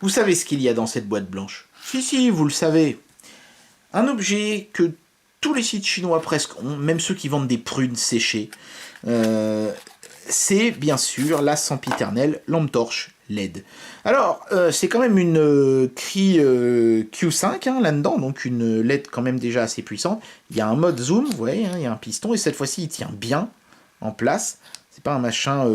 Vous savez ce qu'il y a dans cette boîte blanche? Si, vous le savez. Un objet que tous les sites chinois presque ont, même ceux qui vendent des prunes séchées, c'est bien sûr la sempiternelle lampe torche LED. Alors, c'est quand même une Cree Q5 hein, là-dedans, donc une LED quand même déjà assez puissante. Il y a un mode zoom, vous voyez, hein, il y a un piston, et cette fois-ci il tient bien en place. C'est pas un machin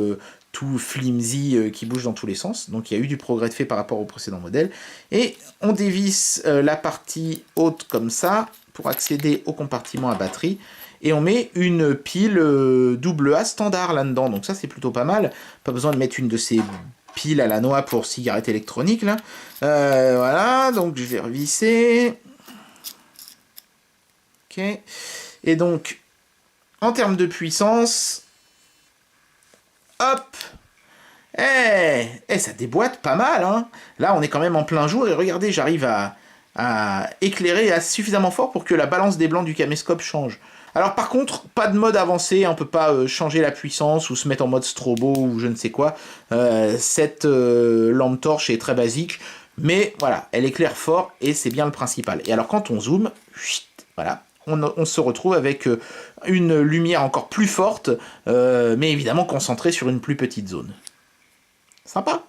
tout flimsy qui bouge dans tous les sens. Donc il y a eu du progrès de fait par rapport au précédent modèle. Et on dévisse la partie haute comme ça pour accéder au compartiment à batterie. Et on met une pile AA standard là-dedans. Donc ça c'est plutôt pas mal. Pas besoin de mettre une de ces piles à la noix pour cigarettes électroniques là. Voilà, donc je vais revisser. Ok. Et donc, en termes de puissance, hop, ça déboîte pas mal, hein. Là, on est quand même en plein jour, et regardez, j'arrive à éclairer suffisamment fort pour que la balance des blancs du caméscope change. Alors par contre, pas de mode avancé, on peut pas changer la puissance ou se mettre en mode strobo ou je ne sais quoi. Cette lampe torche est très basique, mais voilà, elle éclaire fort et c'est bien le principal. Et alors quand on zoome, voilà, on se retrouve avec une lumière encore plus forte, mais évidemment concentrée sur une plus petite zone. Sympa.